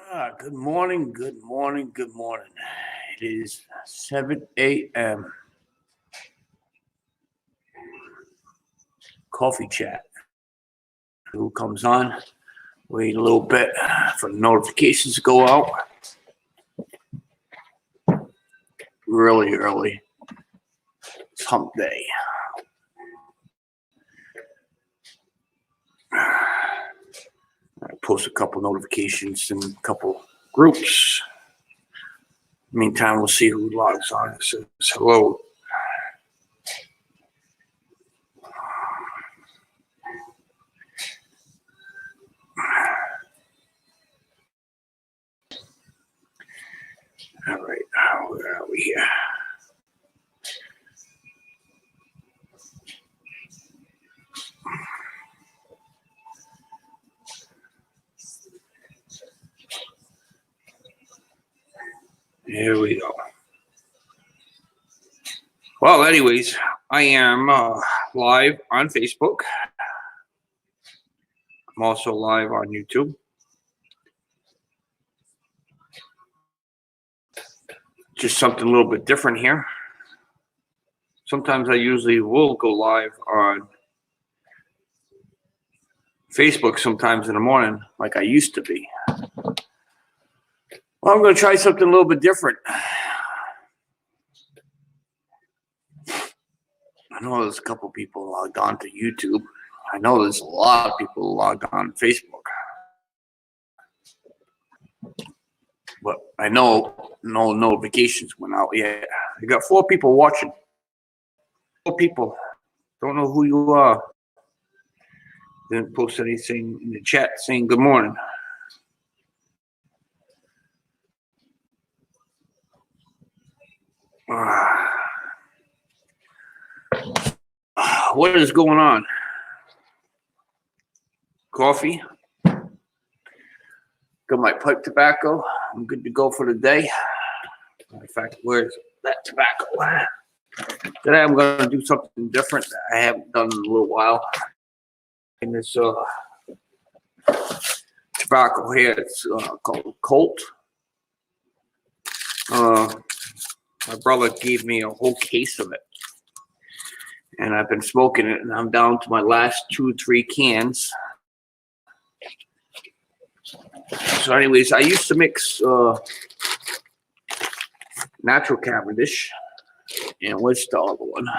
Good morning, good morning, good morning. It is 7 a.m. Coffee chat. Who comes on? Wait a little bit for the notifications to go out. Really early. It's hump day. I post a couple notifications in a couple groups. Meantime, we'll see who logs on and says hello. All right, where are we here? Here we go. Well, anyways, I am live on Facebook. I'm also live on YouTube. Just something a little bit different here. Sometimes I usually will go live on Facebook sometimes in the morning, like I used to be. Well, I'm going to try something a little bit different. I know there's a couple people logged on to YouTube. I know there's a lot of people logged on to Facebook. But I know no notifications went out yet. I got 4 people watching. 4 people. Don't know who you are. Didn't post anything in the chat saying good morning. What is going on? Coffee. Got my pipe tobacco. I'm good to go for the day. Matter of fact, where's that tobacco? Today I'm going to do something different that I haven't done in a little while. And this tobacco here, it's called Colt. My brother gave me a whole case of it. And I've been smoking it, and I'm down to my last 2 or 3 cans. So anyways, I used to mix natural Cavendish. And what's the other one?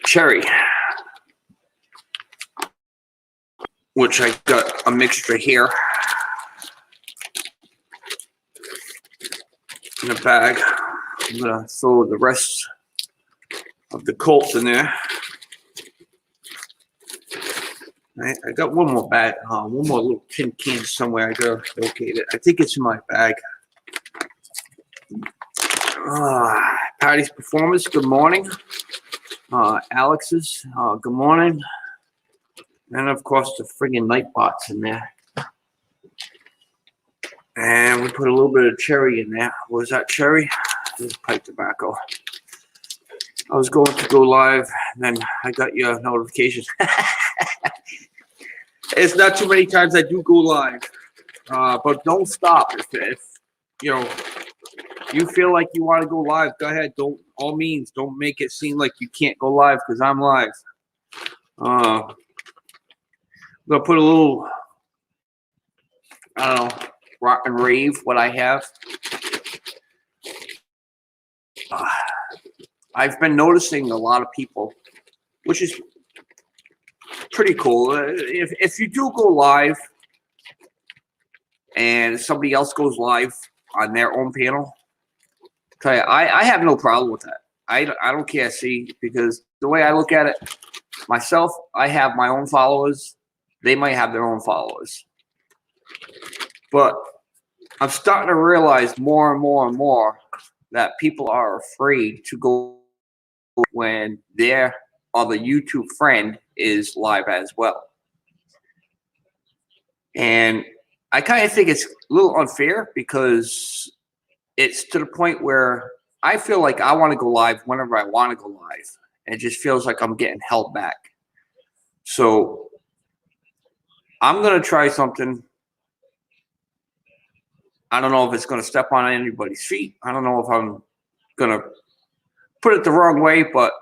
Cherry. Which I got a mixture here in a bag. I'm going to throw the rest of the Colts in there. I got one more bag, one more little tin can somewhere. I gotta locate it. I think it's in my bag. Patty's Performance, good morning. Alex's, good morning. And of course the friggin' Nightbot's in there. And we put a little bit of cherry in there. What was that cherry? This is pipe tobacco. I was going to go live, and then I got your notifications. It's not too many times I do go live, but don't stop. If you feel like you want to go live, go ahead. Don't make it seem like you can't go live because I'm live. I'm gonna put a little, I don't know, rock and rave what I have. I've been noticing a lot of people, which is pretty cool. If you do go live and somebody else goes live on their own panel, tell you, I have no problem with that. I don't care, see, because the way I look at it, myself, I have my own followers. They might have their own followers. But I'm starting to realize more and more and more that people are afraid to go when their other YouTube friend is live as well. And I kind of think it's a little unfair because it's to the point where I feel like I want to go live whenever I want to go live. And it just feels like I'm getting held back. So I'm going to try something. I don't know if it's going to step on anybody's feet. I don't know if I'm going to put it the wrong way, but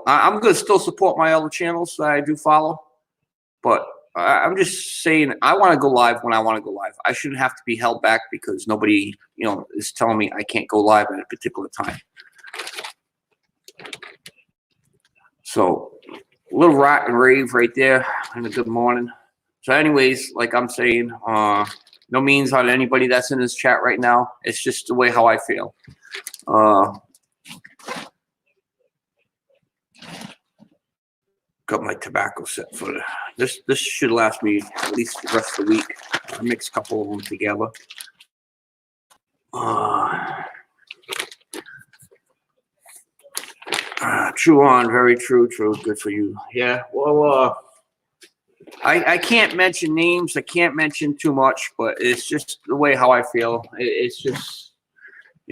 I'm going to still support my other channels that I do follow. But I'm just saying, I want to go live when I want to go live. I shouldn't have to be held back because nobody, is telling me I can't go live at a particular time. So, a little rant and rave right there, and a good morning. So, anyways, like I'm saying, no means on anybody that's in this chat right now. It's just the way how I feel. Got my tobacco set for this. This should last me at least the rest of the week. I mix a couple of them together. True on, very true, good for you. Yeah, well, I can't mention names. I can't mention too much, but it's just the way how I feel. It's just,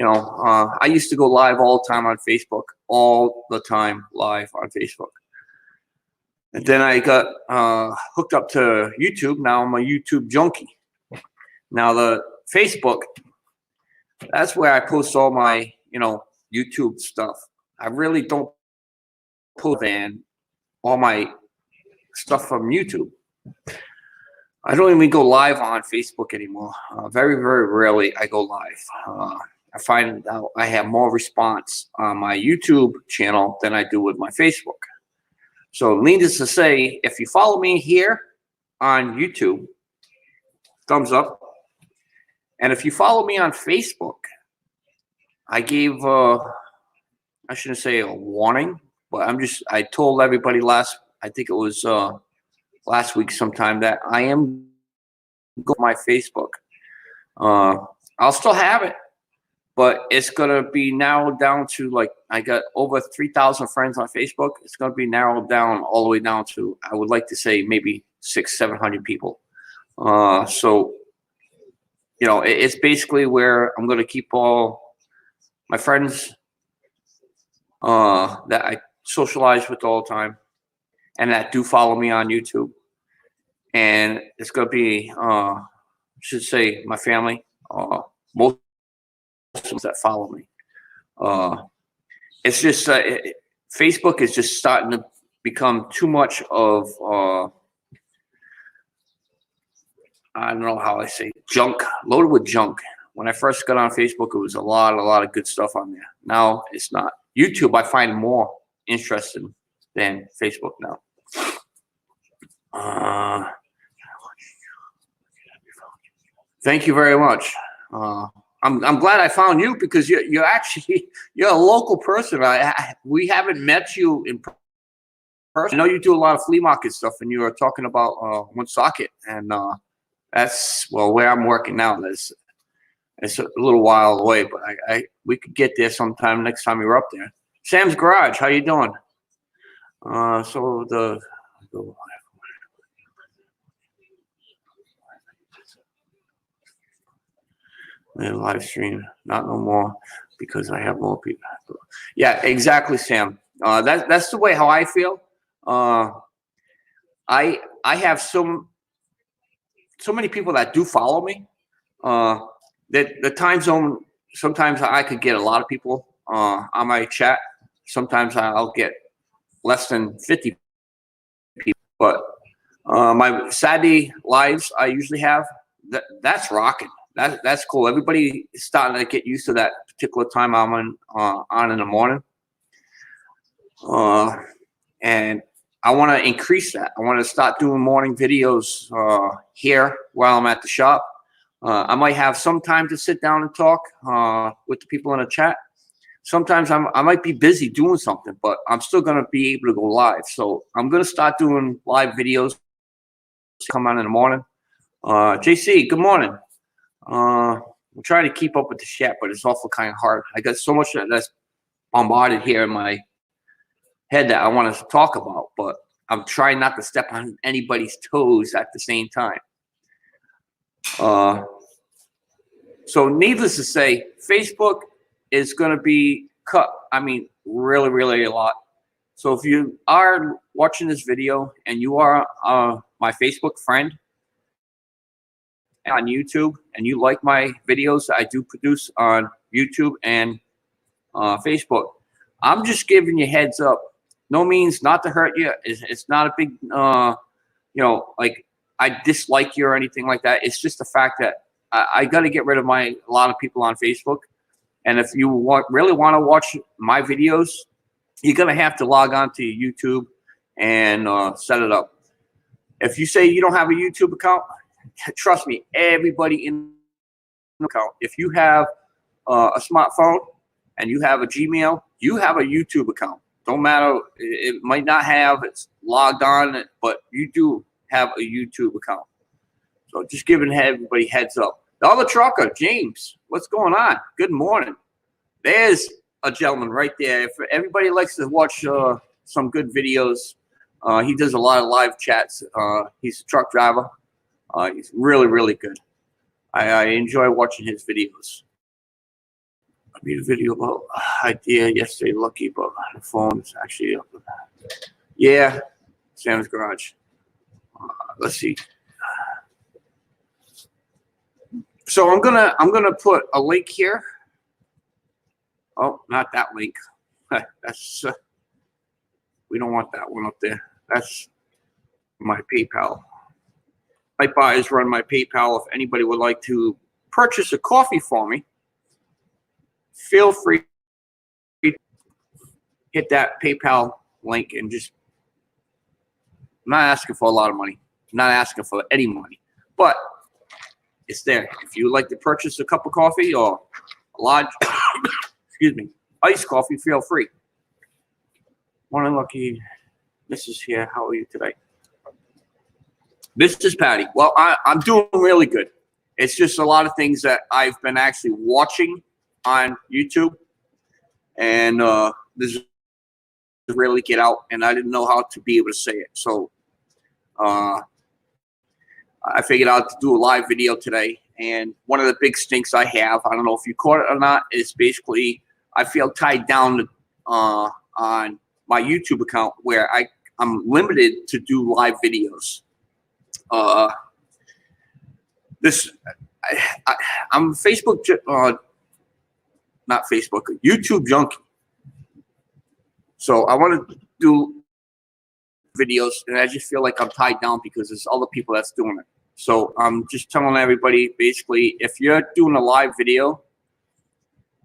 I used to go live all the time on Facebook, all the time live on Facebook. And then I got hooked up to YouTube. Now I'm a YouTube junkie. Now the Facebook, that's where I post all my, YouTube stuff. I really don't post all my stuff from YouTube. I don't even go live on Facebook anymore. Very, very rarely I go live. I find out I have more response on my YouTube channel than I do with my Facebook. So needless to say, if you follow me here on YouTube, thumbs up. And if you follow me on Facebook, I gave, I shouldn't say a warning, but I told everybody I think it was last week sometime, that I am going to my Facebook. I'll still have it, but it's going to be narrowed down to, I got over 3,000 friends on Facebook. It's going to be narrowed down all the way down to, I would like to say, maybe 600-700 people. So, it's basically where I'm going to keep all my friends that I socialize with all the time and that do follow me on YouTube. And it's going to be, I should say, my family, most that follow me. It's just Facebook is just starting to become too much of I don't know how I say junk, loaded with junk. When I first got on Facebook, it was a lot of good stuff on there. Now it's not. YouTube I find more interesting than Facebook now. Thank you very much. I'm glad I found you because you're a local person. We haven't met you in person. I know you do a lot of flea market stuff, and you were talking about Woonsocket, and that's where I'm working now. It's a little while away, but we could get there sometime next time you're up there. Sam's Garage, how you doing? Live stream, not no more, because I have more people. Yeah, exactly, Sam. That's the way how I feel. I have so many people that do follow me. That the time zone, sometimes I could get a lot of people on my chat. Sometimes I'll get less than 50 people. But my Saturday lives I usually have, that's rocking. That's cool. Everybody is starting to get used to that particular time I'm on in the morning. And I want to increase that. I want to start doing morning videos here while I'm at the shop. I might have some time to sit down and talk with the people in the chat. Sometimes I might be busy doing something, but I'm still going to be able to go live. So I'm going to start doing live videos. Come on in the morning. JC, good morning. I'm trying to keep up with the chat, but it's awful kind of hard. I got so much that's bombarded here in my head that I want to talk about, but I'm trying not to step on anybody's toes at the same time. So needless to say, Facebook is going to be cut. I mean, really, really a lot. So if you are watching this video and you are my Facebook friend on YouTube and you like my videos I do produce on YouTube and Facebook, I'm just giving you heads up. No means not to hurt you. It's not a big, like I dislike you or anything like that. It's just the fact that I got to get rid of a lot of people on Facebook. And if you really want to watch my videos, you're going to have to log on to YouTube and set it up. If you say you don't have a YouTube account, trust me, everybody in the account. If you have a smartphone and you have a Gmail, you have a YouTube account. Don't matter. It might not have it's logged on, but you do have a YouTube account. So just giving everybody heads up. The other trucker, James, what's going on? Good morning. There's a gentleman right there. If everybody likes to watch some good videos, he does a lot of live chats. He's a truck driver. He's really, really good. I enjoy watching his videos. I made a video about idea yesterday, lucky, but the phone is actually up. Yeah, Sam's Garage. Let's see. So I'm gonna put a link here. Oh, not that link. That's we don't want that one up there. That's my PayPal. Lightbars run my PayPal. If anybody would like to purchase a coffee for me, feel free to hit that PayPal link and just. I'm not asking for a lot of money. I'm not asking for any money, but it's there. If you would like to purchase a cup of coffee or a large, excuse me, iced coffee, feel free. Morning, Lucky. Mrs. here. How are you today? Mrs. Patty. Well, I'm doing really good. It's just a lot of things that I've been actually watching on YouTube, and this really get out, and I didn't know how to be able to say it. So I figured out to do a live video today, and one of the big stinks I have, I don't know if you caught it or not, is basically I feel tied down on my YouTube account where I'm limited to do live videos. I'm Facebook, not Facebook, YouTube junkie. So I want to do videos, and I just feel like I'm tied down because there's other people that's doing it. So I'm just telling everybody, basically, if you're doing a live video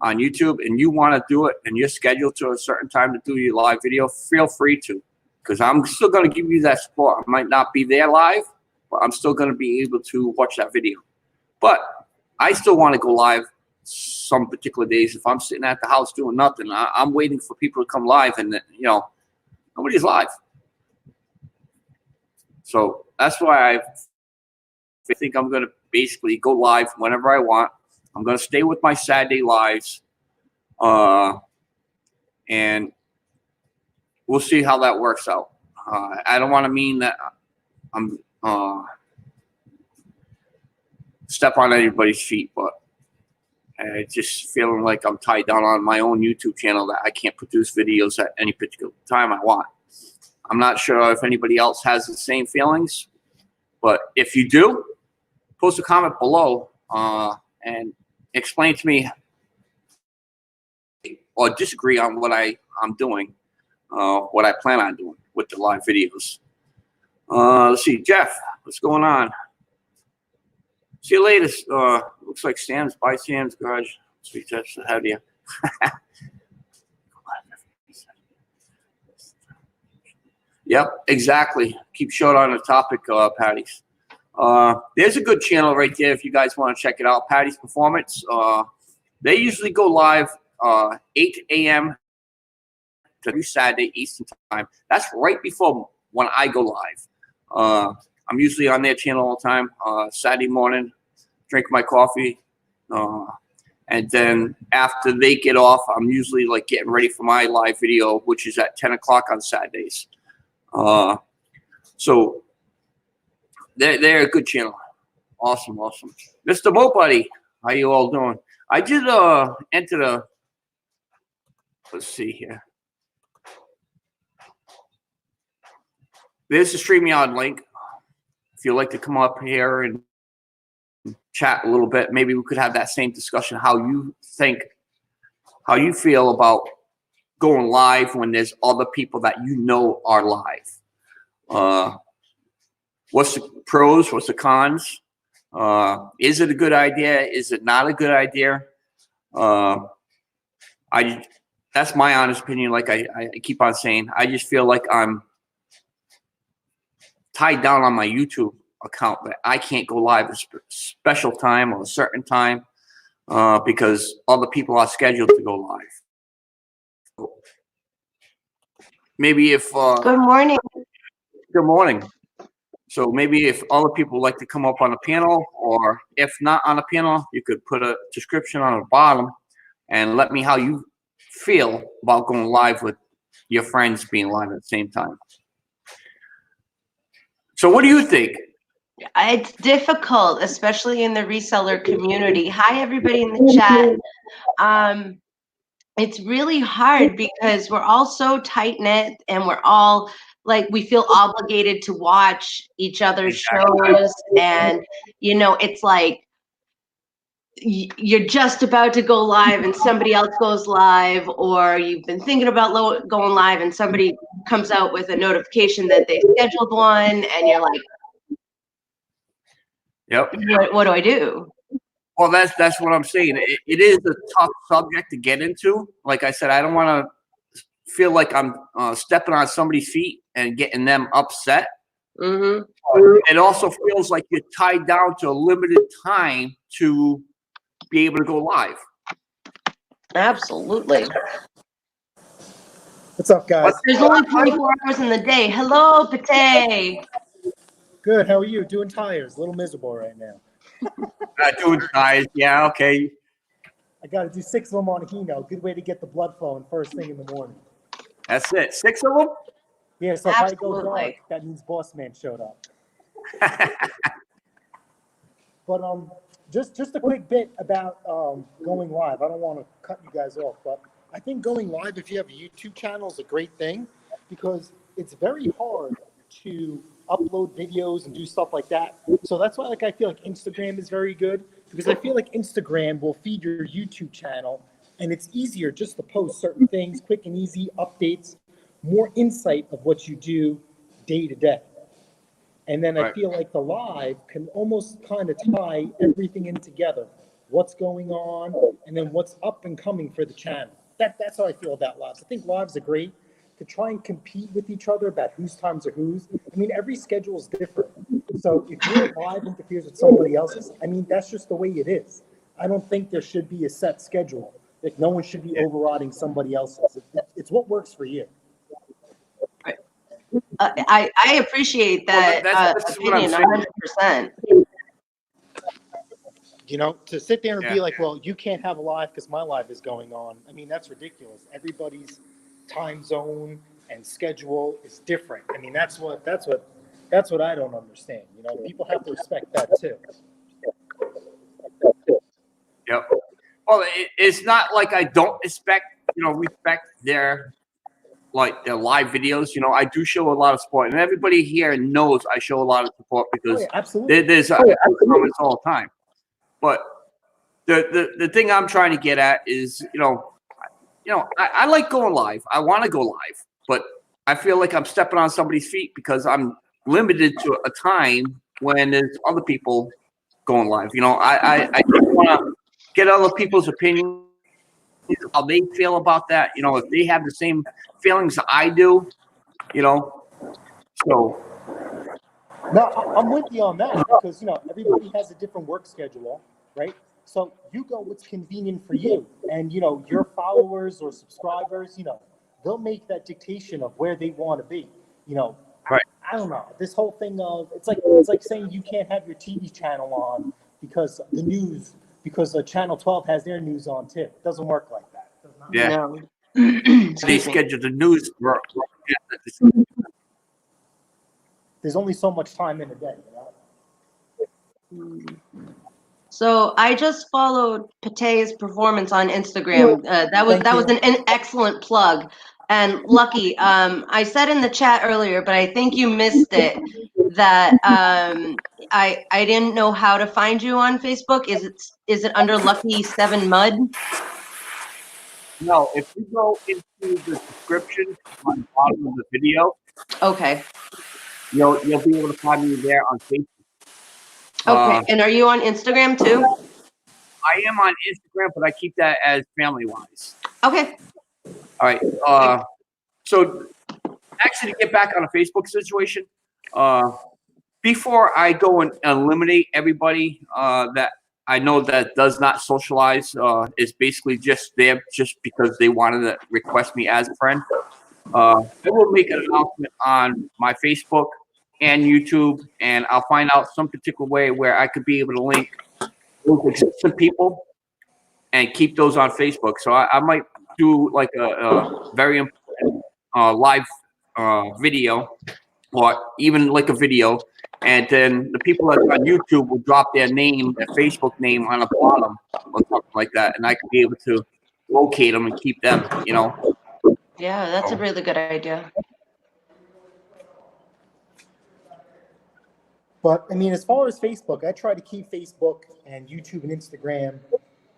on YouTube and you want to do it and you're scheduled to a certain time to do your live video, feel free to, because I'm still going to give you that support. I might not be there live, but I'm still going to be able to watch that video. But I still want to go live some particular days. If I'm sitting at the house doing nothing, I'm waiting for people to come live, and nobody's live. So that's why I think I'm going to basically go live whenever I want. I'm going to stay with my Saturday lives, and we'll see how that works out. I don't want to mean that I'm step on anybody's feet, but just feeling like I'm tied down on my own YouTube channel that I can't produce videos at any particular time I want. I'm not sure if anybody else has the same feelings, but if you do, post a comment below and explain to me or disagree on what I'm doing, what I plan on doing with the live videos. Let's see, Jeff, what's going on? See you later. Looks like Sam's by Sam's Garage. Sweet Jeff's ahead of you. Yep, exactly. Keep short on the topic, Patty's. There's a good channel right there if you guys want to check it out. Patty's Performance. They usually go live 8 a.m. to Saturday Eastern time. That's right before when I go live. I'm usually on their channel all the time. Saturday morning, drink my coffee, and then after they get off, I'm usually like getting ready for my live video, which is at 10 o'clock on Saturdays. So they're a good channel. Awesome. Mr. Mo Buddy, how you all doing? I did enter the, let's see here. there's the StreamYard link. If you'd like to come up here and chat a little bit, maybe we could have that same discussion, how you feel about going live when there's other people that you know are live. What's the pros? What's the cons? Is it a good idea? Is it not a good idea? That's my honest opinion. Like I keep on saying, I just feel like I'm tied down on my YouTube account, but I can't go live at a special time or a certain time because other people are scheduled to go live. Maybe if good morning. Good morning. So maybe if other people like to come up on a panel, or if not on a panel, you could put a description on the bottom and let me how you feel about going live with your friends being live at the same time. So what do you think? It's difficult, especially in the reseller community. Hi, everybody in the chat. It's really hard because we're all so tight knit, and we're all like, we feel obligated to watch each other's shows, and it's like you're just about to go live and somebody else goes live, or you've been thinking about going live and somebody comes out with a notification that they scheduled one, and you're like, yep, what do I do? Well, that's what I'm saying. It is a tough subject to get into. Like I said, I don't want to feel like I'm stepping on somebody's feet and getting them upset. Mm-hmm. It also feels like you're tied down to a limited time to be able to go live. Absolutely. What's up, guys? But there's only 24 hours in the day. Hello, Pate. Good. How are you? Doing tires. A little miserable right now. Doing tires. Yeah, okay. I got to do 6 of them on a Hino. Good way to get the blood flowing first thing in the morning. That's it. 6 of them? Yeah, so if I go dark, that means Boss Man showed up. But just a quick bit about going live. I don't want to cut you guys off, but I think going live, if you have a YouTube channel, is a great thing because it's very hard to upload videos and do stuff like that. So that's why I feel like Instagram is very good, because I feel like Instagram will feed your YouTube channel, and it's easier just to post certain things, quick and easy updates, more insight of what you do day to day. And then I feel like the live can almost kind of tie everything in together. What's going on, and then what's up and coming for the channel. That's how I feel about lives. I think lives are great to try and compete with each other about whose times are whose. I mean, every schedule is different. So if your live interferes with somebody else's, I mean, that's just the way it is. I don't think there should be a set schedule. Like, no one should be overriding somebody else's. It's what works for you. I appreciate that opinion 100%. You know, to sit there and be like, well, you can't have a live because my live is going on. I mean, that's ridiculous. Everybody's time zone and schedule is different. I mean, that's what I don't understand. You know, people have to respect that too. Yep. Well, it's not like I don't respect their live videos. You know, I do show a lot of support, and everybody here knows I show a lot of support because there's comments all the time. But the thing I'm trying to get at is, I like going live. I want to go live, but I feel like I'm stepping on somebody's feet because I'm limited to a time when there's other people going live. You know, I just want to get other people's opinions, how they feel about that. You know, if they have the same feelings I do, so. No, I'm with you on that because, everybody has a different work schedule, right? So you go what's convenient for you. And, your followers or subscribers, they'll make that dictation of where they want to be. Right. I don't know. This whole thing of it's like saying you can't have your TV channel on because because Channel 12 has their news on too. It doesn't work like that. Yeah. No. They schedule the news. There's only so much time in a day, So I just followed Pate's performance on Instagram. That was an excellent plug. And Lucky, I said in the chat earlier, but I think you missed it, that I didn't know how to find you on Facebook. Is it under Lucky 7 Mud? No, if you go into the description on the bottom of the video, Okay. you'll be able to find me there on Facebook. Okay. And are you on Instagram too? I am on Instagram, but I keep that as family wise. Okay. All right. So actually, to get back on a Facebook situation, before I go and eliminate everybody that I know that does not socialize, is basically just there just because they wanted to request me as a friend. I will make an announcement on my Facebook and YouTube, and I'll find out some particular way where I could be able to link those existing people and keep those on Facebook. So I might do like a very important live video, or even like a video, and then the people that on YouTube will drop their name, their Facebook name on the bottom or something like that, and I could be able to locate them and keep them, you know. Yeah, that's a really good idea. But I mean, as far as Facebook, I try to keep Facebook and YouTube and Instagram,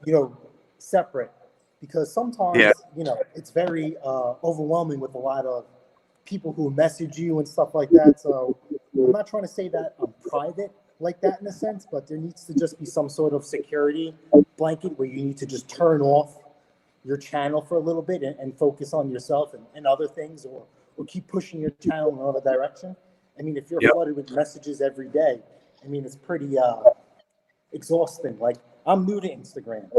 you know, separate, because sometimes, Yeah. you know, it's very overwhelming with a lot of people who message you and stuff like that. So I'm not trying to say that I'm private like that in a sense, but there needs to just be some sort of security blanket where you need to just turn off your channel for a little bit and focus on yourself and other things, or keep pushing your channel in another direction. I mean, if you're Yep. flooded with messages every day, I mean, it's pretty exhausting. Like, I'm new to Instagram,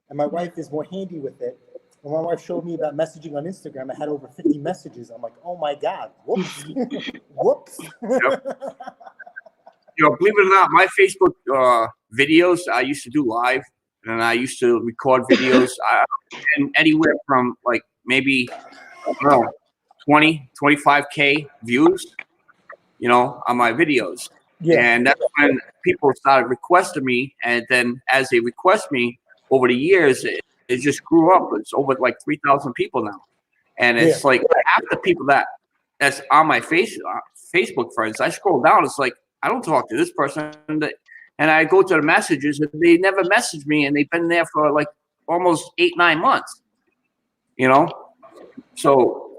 and my wife is more handy with it. When my wife showed me about messaging on Instagram, I had over 50 messages. I'm like, oh my God, whoops, whoops. Yep. You know, believe it or not, my Facebook videos I used to do live, and I used to record videos, and anywhere from like maybe, I don't know, 20, 25K views, you know, on my videos. Yeah. And that's when people started requesting me, and then as they request me over the years, it just grew up. It's over like 3,000 people now, and it's like half the people that's on my Facebook friends. I scroll down, it's like I don't talk to this person, and I go to the messages, and they never message me, and they've been there for like almost 8-9 months, you know. So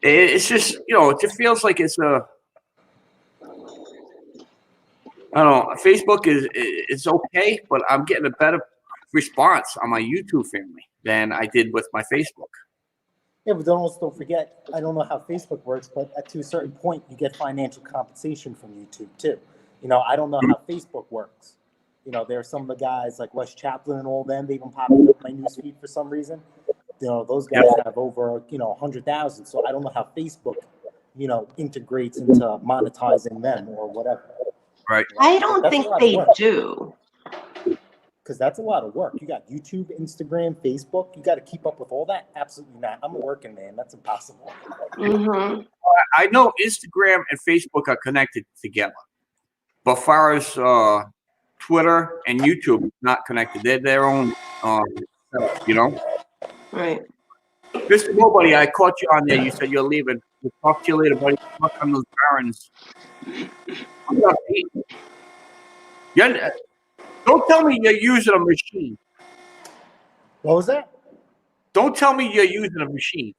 it's just, you know, it just feels like it's a, I don't know. Facebook is okay, but I'm getting a better response on my YouTube family than I did with my Facebook. Yeah, but don't forget, I don't know how Facebook works, but to a certain point, you get financial compensation from YouTube too. You know, I don't know how Facebook works. You know, there are some of the guys like Wes Chaplin and all them, they've been popping up my newsfeed for some reason. You know, those guys have over, 100,000. So I don't know how Facebook, integrates into monetizing them or whatever. Right. I don't think they do. Because that's a lot of work. You got YouTube, Instagram, Facebook. You got to keep up with all that? Absolutely not. I'm a working man. That's impossible. Mm-hmm. I know Instagram and Facebook are connected together, but as far as Twitter and YouTube, not connected. They're their own, you know. Right. Mr. Nobody, I caught you on there. You said you're leaving. We'll talk to you later, buddy. Good luck on those errands. Don't tell me you're using a machine. What was that? Don't tell me you're using a machine.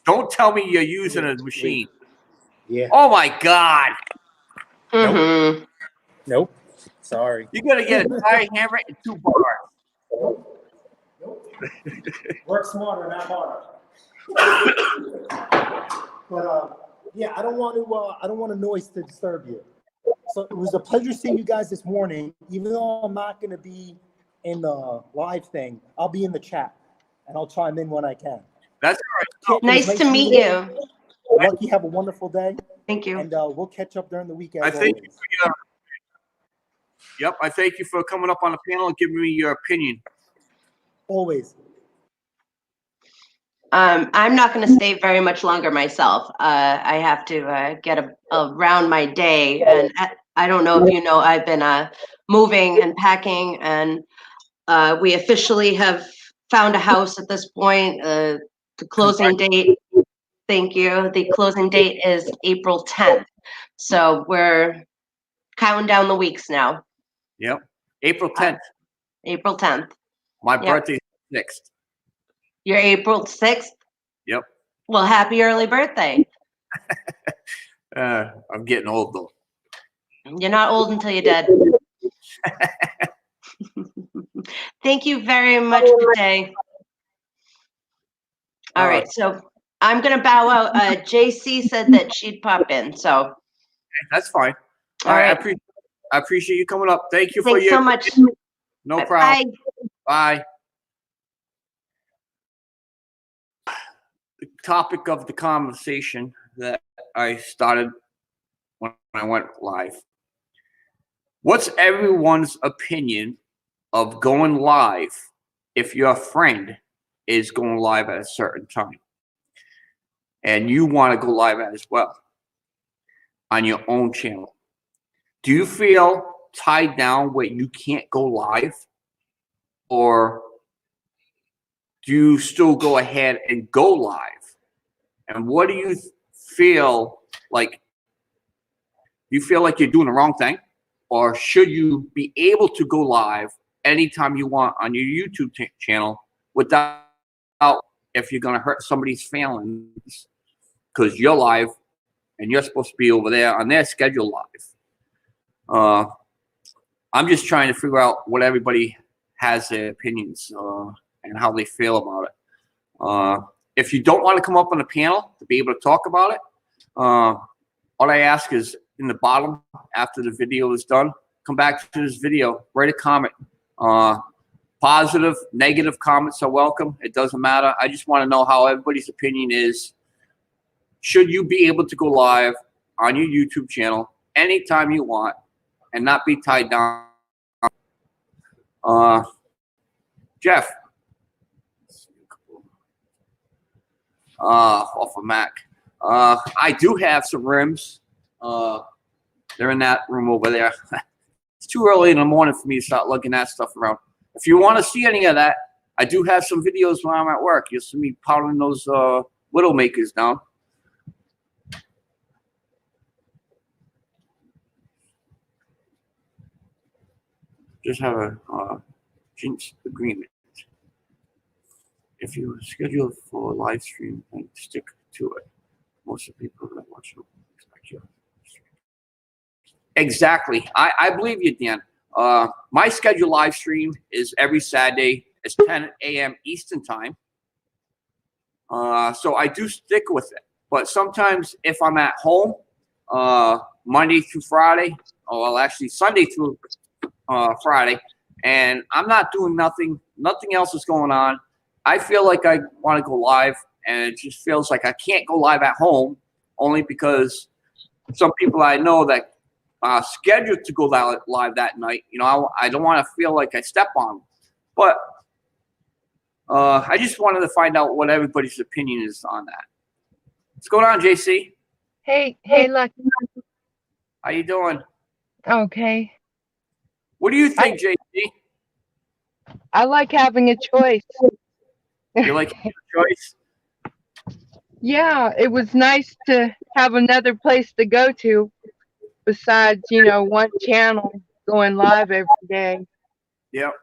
Don't tell me you're using a machine. Yeah. Oh my God. Mm-hmm. Nope. Sorry. You're gonna get a tire hammer and 2 bars. Work smarter, not harder. But yeah, I don't want a noise to disturb you. So it was a pleasure seeing you guys this morning. Even though I'm not going to be in the live thing, I'll be in the chat and I'll chime in when I can. That's all right. Nice to meet you. Lucky, have a wonderful day. Thank you. And we'll catch up during the weekend. I thank you for I thank you for coming up on the panel and giving me your opinion. Always. I'm not going to stay very much longer myself. I have to get around my day, and I don't know if you know, I've been moving and packing, and we officially have found a house at this point. The closing date, thank you. The closing date is April 10th. So we're counting down the weeks now. Yep. April 10th. April 10th. My Yep. birthday's 6th. You're April 6th? Yep. Well, happy early birthday. I'm getting old though. You're not old until you're dead. Thank you very much today. All right, so I'm gonna bow out. JC said that she'd pop in, so that's fine. all right. I appreciate you coming up. Thank you for Thanks your so much. No problem. Bye. Bye. The topic of the conversation that I started when I went live. What's everyone's opinion of going live if your friend is going live at a certain time and you want to go live as well on your own channel? Do you feel tied down where you can't go live, or do you still go ahead and go live? And what do you feel like? Do you feel like you're doing the wrong thing, or should you be able to go live anytime you want on your YouTube channel without, if you're going to hurt somebody's feelings because you're live and you're supposed to be over there on their schedule live? I'm just trying to figure out what everybody has their opinions and how they feel about it. If you don't want to come up on the panel to be able to talk about it, all I ask is in the bottom after the video is done, come back to this video, write a comment. Positive, negative comments are welcome. It doesn't matter. I just want to know how everybody's opinion is. Should you be able to go live on your YouTube channel anytime you want and not be tied down? Jeff. Off of Mac. I do have some rims. They're in that room over there. It's too early in the morning for me to start looking that stuff around. If you want to see any of that, I do have some videos when I'm at work. You'll see me powdering those Widowmakers down. Just have a jinx agreement. If you schedule for a live stream and stick to it, most of the people that watch you expect you. Exactly. I believe you, Dan. My scheduled live stream is every Saturday. It's 10 a.m. Eastern time. So I do stick with it. But sometimes if I'm at home, Monday through Friday, or well, actually Sunday through Friday, and I'm not doing nothing else is going on, I feel like I want to go live, and it just feels like I can't go live at home only because some people I know that scheduled to go live that night, you know, I don't want to feel like I step on them. But I just wanted to find out what everybody's opinion is on that. What's going on, JC? Hey, Lucky. How you doing? Okay. What do you think, JC? I like having a choice. You like your choice? Yeah, it was nice to have another place to go to besides, you know, one channel going live every day. Yep.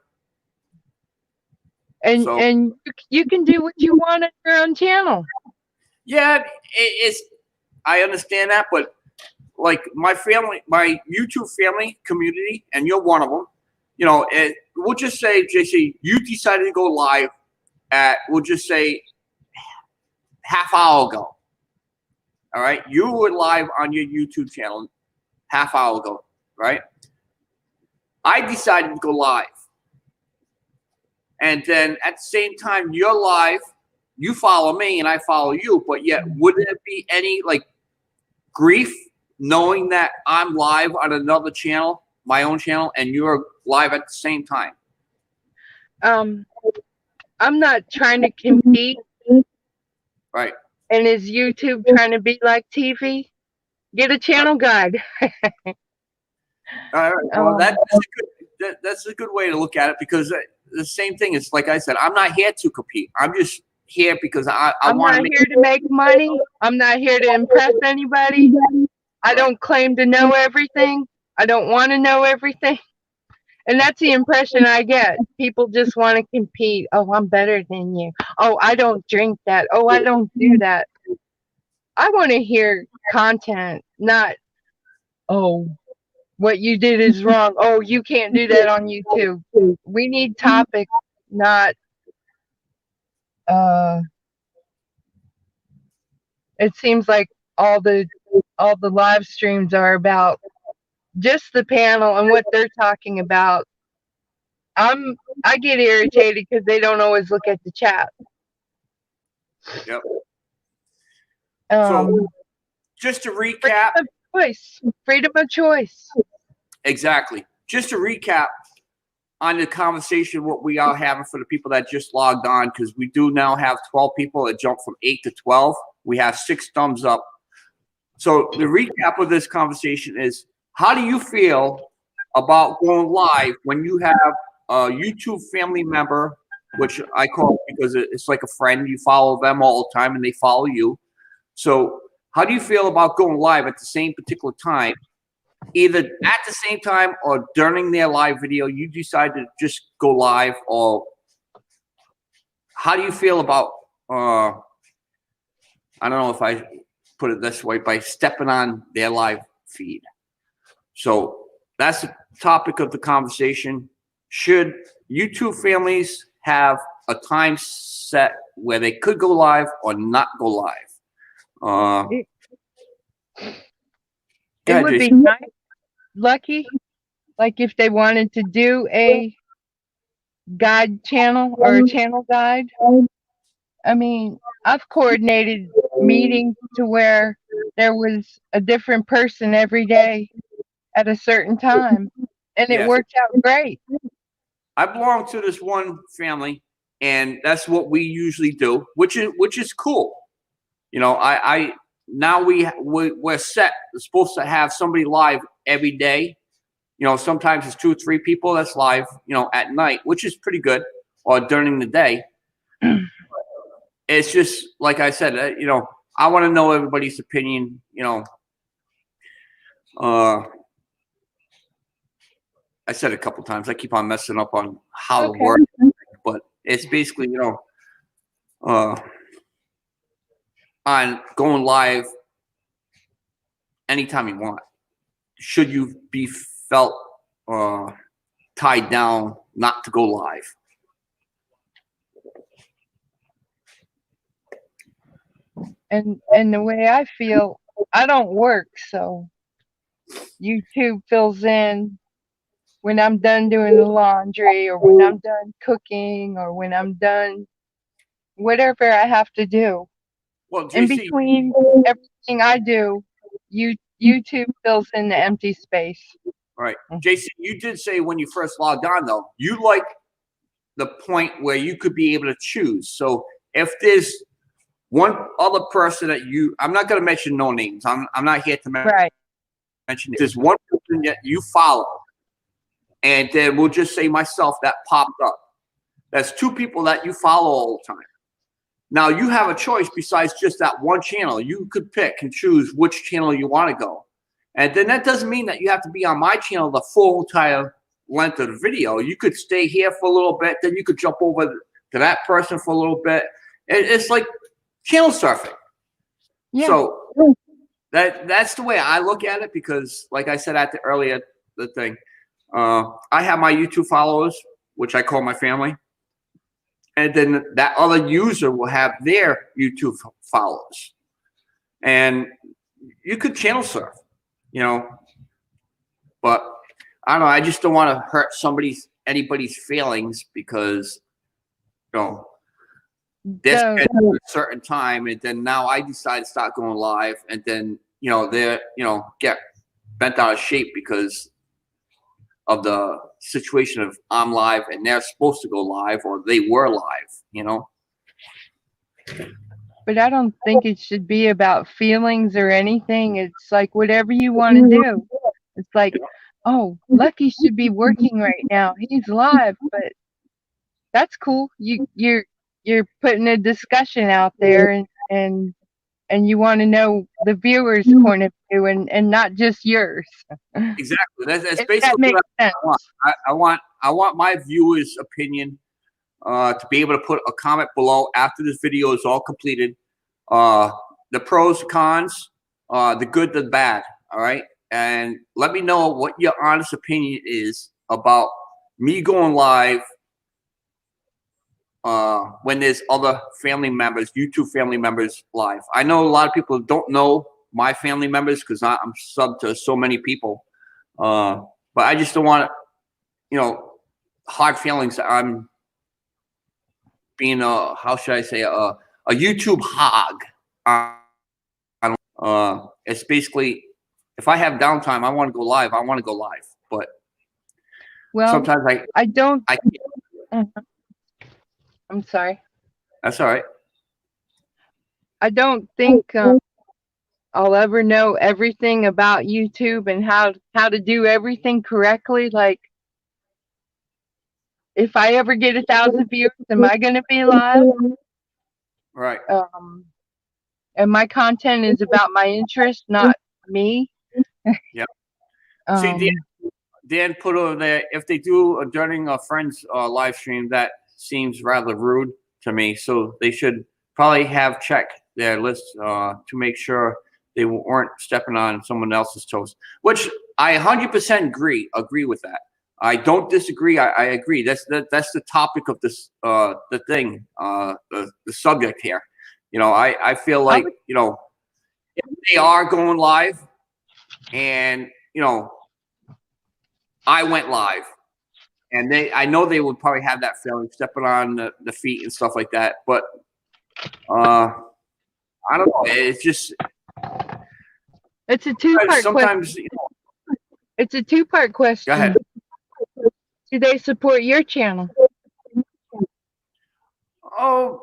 And So, and you can do what you want on your own channel. yeah, it's. I understand that, but like my family, my YouTube family community, and you're one of them. You know, we'll just say, JC, you decided to go live at, we'll just say, half hour ago. All right, you were live on your YouTube channel half hour ago, right? I decided to go live, and then at the same time you're live, you follow me and I follow you, but yet would there be any like grief knowing that I'm live on another channel, my own channel, and you're live at the same time? I'm not trying to compete. Right. And is YouTube trying to be like TV? Get a channel guide. All right. Well, that's a good way to look at it, because the same thing is, like I said, I'm not here to compete. I'm just here because I I'm want not to make. here to make money. I'm not here to impress anybody. I don't claim to know everything. I don't want to know everything. And that's the impression I get. People just want to compete. Oh, I'm better than you. Oh, I don't drink that. Oh, I don't do that. I want to hear content, not, oh, what you did is wrong. Oh, you can't do that on YouTube. We need topics, not, uh, it seems like all the all the live streams are about just the panel and what they're talking about. I get irritated because they don't always look at the chat. Yep. Um, So just to freedom recap, of choice. Freedom of choice. exactly. Just to recap on the conversation, what we are having for the people that just logged on, because we do now have 12 people that jumped from 8 to 12. We have 6 thumbs up. So the recap of this conversation is, how do you feel about going live when you have a YouTube family member, which I call because it's like a friend, you follow them all the time and they follow you. So how do you feel about going live at the same particular time, either at the same time or during their live video, you decide to just go live? Or how do you feel about, I don't know if I put it this way, by stepping on their live feed? So that's the topic of the conversation. Should YouTube families have a time set where they could go live or not go live? It, Go it ahead, would be Jason. nice, Lucky, like if they wanted to do a guide channel or a channel guide. I mean, I've coordinated meetings to where there was a different person every day at a certain time, and it Yes. worked out great. I belong to this one family, and that's what we usually do, which is cool. You know, I now we're set. We're supposed to have somebody live every day. You know, sometimes it's 2 or 3 people that's live, you know, at night, which is pretty good, or during the day. It's just like I said, you know, I want to know everybody's opinion. You know, I said it a couple times. I keep on messing up on how Okay. to word, but it's basically, you know, on going live anytime you want. Should you be felt tied down not to go live? And the way I feel, I don't work, so YouTube fills in when I'm done doing the laundry or when I'm done cooking or when I'm done whatever I have to do. Well, In JC, between everything I do, YouTube fills in the empty space. right. JC, you did say when you first logged on, though, you like the point where you could be able to choose. So if there's one other person that I'm not going to mention no names. I'm not here to Right. mention. If there's one person that you follow, and then we'll just say myself that popped up. That's 2 people that you follow all the time. Now you have a choice besides just that one channel. You could pick and choose which channel you want to go. And then that doesn't mean that you have to be on my channel the full entire length of the video. You could stay here for a little bit, then you could jump over to that person for a little bit. It's like channel surfing. Yeah. So that's the way I look at it, because like I said earlier, the thing, I have my YouTube followers, which I call my family. And then that other user will have their YouTube followers. And you could channel surf, you know. But I don't know, I just don't want to hurt anybody's feelings because, you know, they're scheduled at a certain time, and then now I decide to start going live, and then, you know, they're, you know, get bent out of shape because of the situation of I'm live and they're supposed to go live, or they were live, you know. But I don't think it should be about feelings or anything. It's like whatever you want to do. It's like, oh, Lucky should be working right now. He's live, but that's cool. you're putting a discussion out there, and you want to know the viewer's point of view, and not just yours. Exactly. That's If basically that makes what sense. I want. I want my viewers' opinion to be able to put a comment below after this video is all completed. The pros, cons, the good, the bad. All right, and let me know what your honest opinion is about me going live when there's other family members, YouTube family members live. I know a lot of people don't know my family members because I'm sub to so many people. But I just don't want, hard feelings. I'm being how should I say, a YouTube hog. It's basically, if I have downtime, I want to go live. I want to go live, but Well, sometimes I don't. I can't. I'm sorry. That's all right. I don't think I'll ever know everything about YouTube and how to do everything correctly. Like, if I ever get 1,000 viewers, am I going to be live? Right. And my content is about my interest, not me. Yep. See, Dan put over there, if they do during a friend's live stream, that seems rather rude to me. So they should probably have checked their list to make sure they weren't stepping on someone else's toes, which I 100% agree with that. I don't disagree. I agree. That's the topic of this, the thing, the subject here. I feel like, if they are going live and, I went live, and I know they would probably have that feeling, stepping on the feet and stuff like that. But I don't know. It's just it's a two-part sometimes. question. It's a two-part question. Go ahead. Do they support your channel? Oh,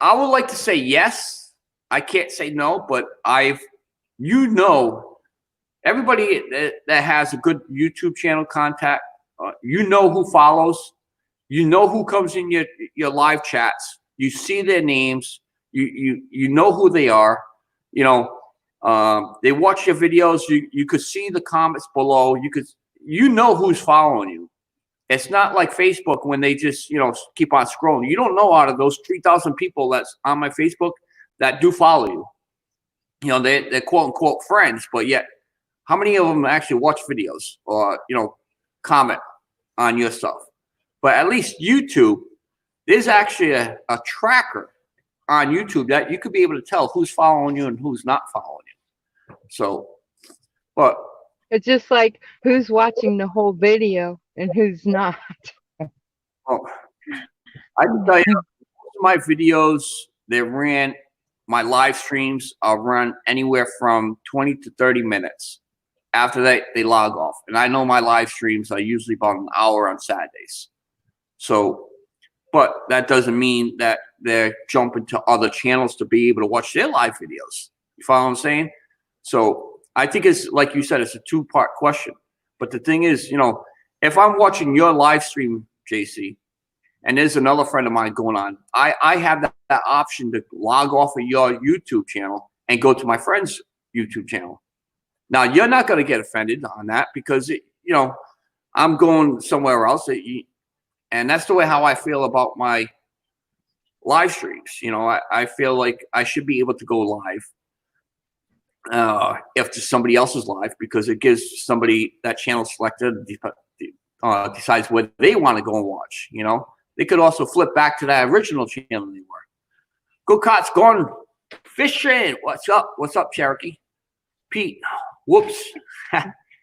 I would like to say yes. I can't say no, but everybody that has a good YouTube channel contact. Who follows, who comes in your live chats. You see their names. You know who they are. They watch your videos. You could see the comments below. You know who's following you. It's not like Facebook when they just keep on scrolling. You don't know out of those 3,000 people that's on my Facebook that do follow you. They're quote unquote friends, but yet how many of them actually watch videos or comment on your stuff? But at least YouTube, there's actually a tracker on YouTube that you could be able to tell who's following you and who's not following you. So, but it's just like who's watching the whole video and who's not. Oh, I can tell you, most of my videos, my live streams are run anywhere from 20 to 30 minutes. After that, they log off. And I know my live streams are usually about an hour on Saturdays. So, but that doesn't mean that they're jumping to other channels to be able to watch their live videos. You follow what I'm saying? So I think it's, like you said, it's a two-part question. But the thing is, if I'm watching your live stream, JC, and there's another friend of mine going on, I have that option to log off of your YouTube channel and go to my friend's YouTube channel. Now, you're not going to get offended on that because, I'm going somewhere else. And that's the way how I feel about my live streams. I feel like I should be able to go live if to somebody else's live, because it gives somebody that channel selected decides what they want to go and watch. They could also flip back to that original channel they were. Go Cots, going fishing. What's up? What's up, Cherokee? Pete. Whoops.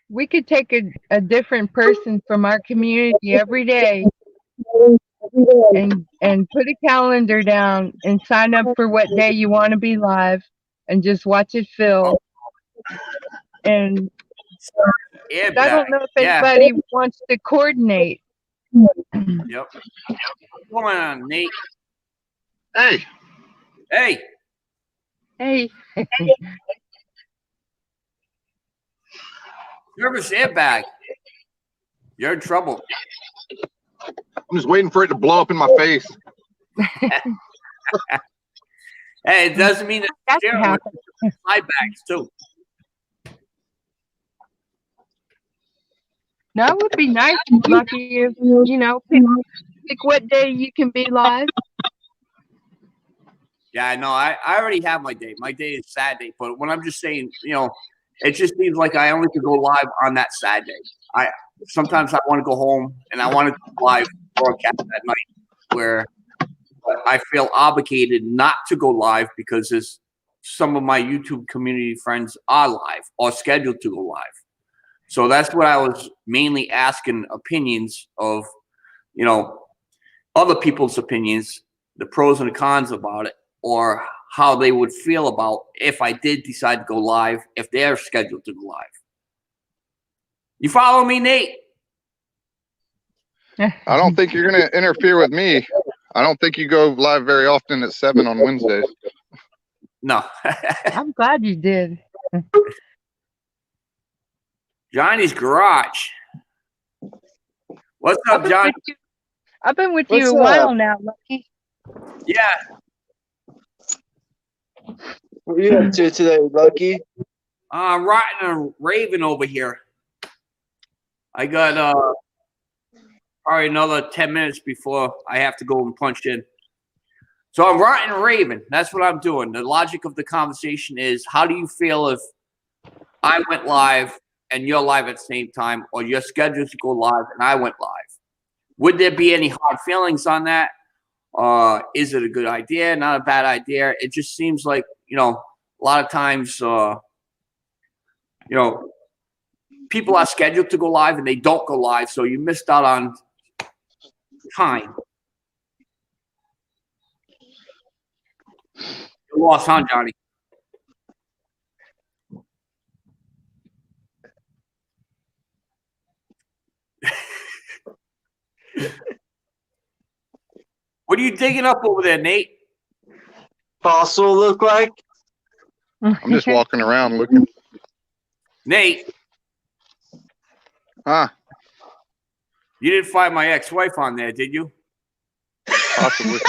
We could take a different person from our community every day and put a calendar down and sign up for what day you want to be live and just watch it fill. And I don't know if anybody wants to coordinate. Yep. Come on, Nate. Hey. Hey. Hey. Nervous airbag. You're in trouble. I'm just waiting for it to blow up in my face. Hey, it doesn't mean that That share can it with happen. my bags too. No, it would be nice, Lucky, if pick what day you can be live. Yeah, I know. I already have my day. My day is Saturday, but when I'm just saying, it just seems like I only could go live on that Saturday. Sometimes I want to go home and I want to go live broadcast at night where I feel obligated not to go live because there's some of my YouTube community friends are live or scheduled to go live. So that's what I was mainly asking opinions of, other people's opinions, the pros and the cons about it, or how they would feel about if I did decide to go live, if they're scheduled to go live. You follow me, Nate? I don't think you're going to interfere with me. I don't think you go live very often at 7 on Wednesdays. No. I'm glad you did. Johnny's Garage. What's up, John? I've been with What's you a up? while now, Lucky. Yeah. What are you up to today, Lucky? I'm riding a Raven over here. I got probably another 10 minutes before I have to go and punch in. So I'm riding a Raven. That's what I'm doing. The logic of the conversation is, how do you feel if I went live and you're live at the same time, or you're scheduled to go live and I went live? Would there be any hard feelings on that? Is it a good idea? Not a bad idea? It just seems like, a lot of times, people are scheduled to go live and they don't go live, so you missed out on time. You lost, huh, Johnny? What are you digging up over there, Nate? Fossil look like? I'm just walking around looking. Nate, Huh? you didn't find my ex-wife on there, did you? Possibly.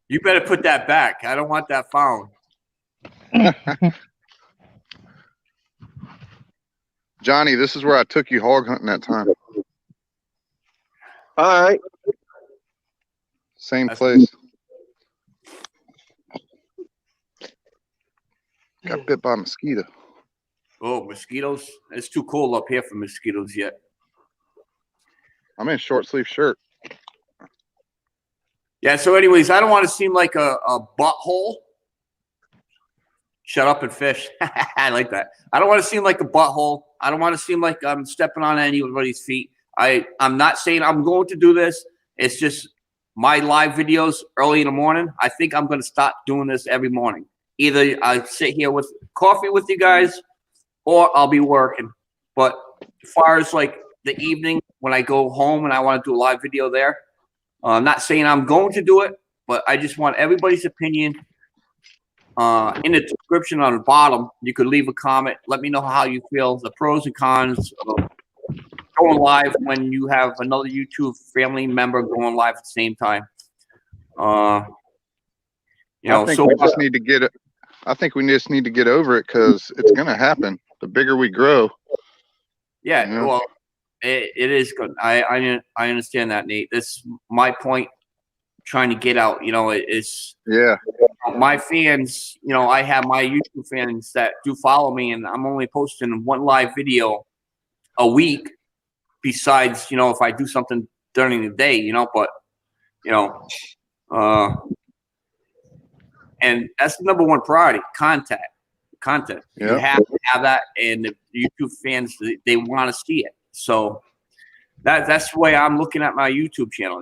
You better put that back. I don't want that found. Johnny, this is where I took you hog hunting that time. All right. Same place. Got bit by a mosquito. Oh, mosquitoes? It's too cold up here for mosquitoes yet. I'm in a short sleeve shirt. Yeah, so anyways, I don't want to seem like a butthole. Shut up and fish. I like that. I don't want to seem like a butthole. I don't want to seem like I'm stepping on anybody's feet. I'm not saying I'm going to do this. It's just my live videos early in the morning. I think I'm going to start doing this every morning. Either I sit here with coffee with you guys, or I'll be working. But as far as like the evening when I go home and I want to do a live video there, I'm not saying I'm going to do it, but I just want everybody's opinion. In the description on the bottom, you could leave a comment. Let me know how you feel, the pros and cons of going live when you have another YouTube family member going live at the same time. I think we just need to get it. I think we just need to get over it because it's going to happen. The bigger we grow. Yeah, you know? well, it is good. I understand that, Nate. That's my point. Trying to get out, it's my fans. I have my YouTube fans that do follow me, and I'm only posting one live video a week. Besides, if I do something during the day, but and that's the number one priority: content. You have to have that, and the YouTube fans, they want to see it. So that's the way I'm looking at my YouTube channel.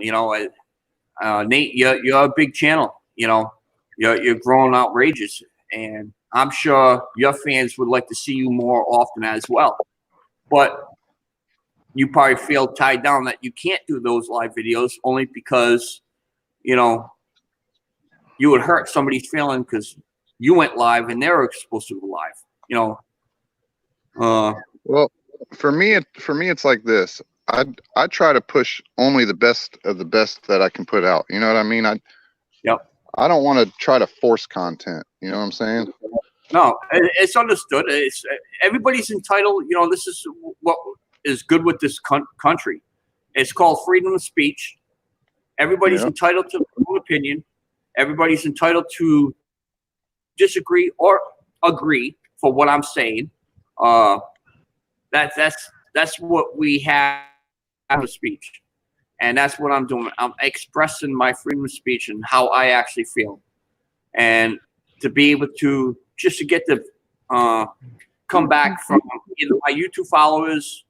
Nate, you're a big channel. You're growing outrageous, and I'm sure your fans would like to see you more often as well. But you probably feel tied down that you can't do those live videos only because you would hurt somebody's feeling because you went live and they were supposed to go live. Well, for me, it's like this. I try to push only the best of the best that I can put out. You know what I mean? Yep. I don't want to try to force content. You know what I'm saying? No, it's understood. It's everybody's entitled. You know, this is what is good with this country. It's called freedom of speech. Everybody's Yeah. entitled to their own opinion. Everybody's entitled to disagree or agree for what I'm saying. That's what we have of speech, and that's what I'm doing. I'm expressing my freedom of speech and how I actually feel, and to be able to just to get the come back from either my YouTube followers,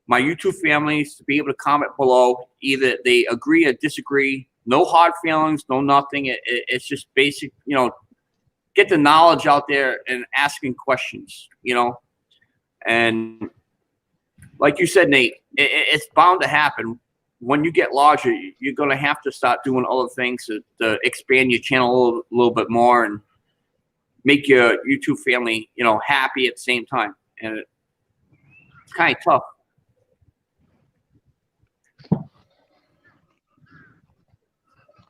my YouTube families, to be able to comment below. Either they agree or disagree. No hard feelings, no nothing. It's just basic, you know, get the knowledge out there and asking questions, you know. And like you said, Nate, it's bound to happen. When you get larger, you're going to have to start doing other things to expand your channel a little bit more and make your YouTube family, you know, happy at the same time. And it's kind of tough.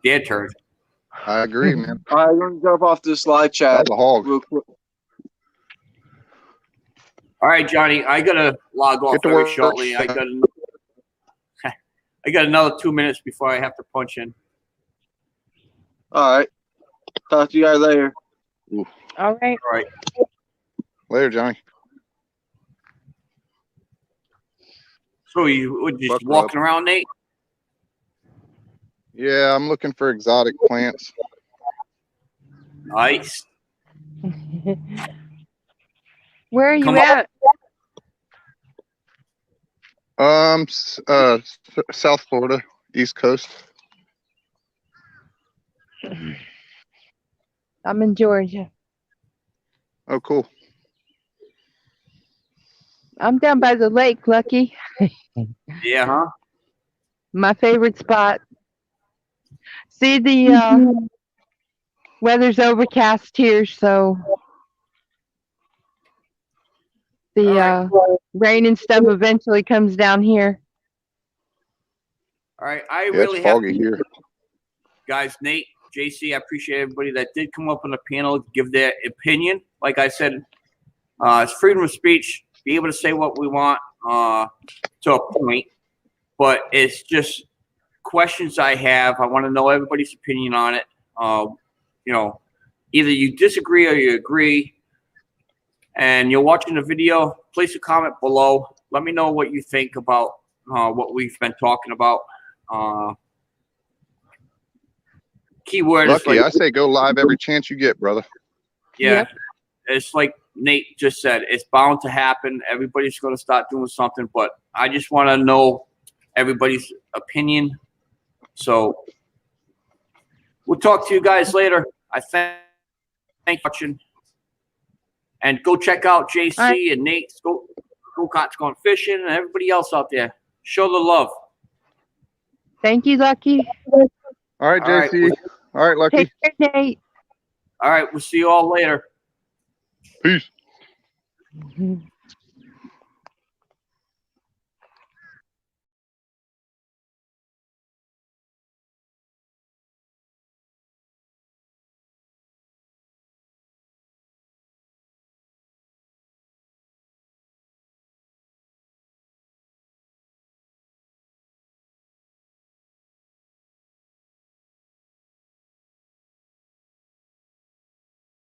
Their turn. I agree, man. All right, I'm gonna jump off this live chat That's a hog. real quick. All right, Johnny, I gotta log off Get to very work. shortly. I got another 2 minutes before I have to punch in. All right. Talk to you guys later. All right. All right. Later, Johnny. So you were just Buck walking around, Nate? Yeah, I'm looking for exotic plants. Nice. Where are you Come on. at? South Florida, East Coast. I'm in Georgia. Oh, cool. I'm down by the lake, Lucky. Yeah, huh? My favorite spot. See, the weather's overcast here, so the rain and stuff eventually comes down here. All right. I Yeah, really it's have foggy to, here. guys, Nate, JC, I appreciate everybody that did come up on the panel to give their opinion. Like I said, it's freedom of speech, be able to say what we want to a point, but it's just questions I have. I want to know everybody's opinion on it. You know, either you disagree or you agree, and you're watching the video, place a comment below. Let me know what you think about what we've been talking about. Keyword is Lucky, like, I say go live every chance you get, brother. yeah, Yep. it's like Nate just said, it's bound to happen. Everybody's going to start doing something, but I just want to know everybody's opinion. So we'll talk to you guys later. I thank you for watching. And go check out JC All right. and Nate. Go Cot's going fishing and everybody else out there. Show the love. Thank you, Lucky. All right, All right. JC. All right, Lucky. Take care, Nate. All right. We'll see you all later. Peace. Mhm.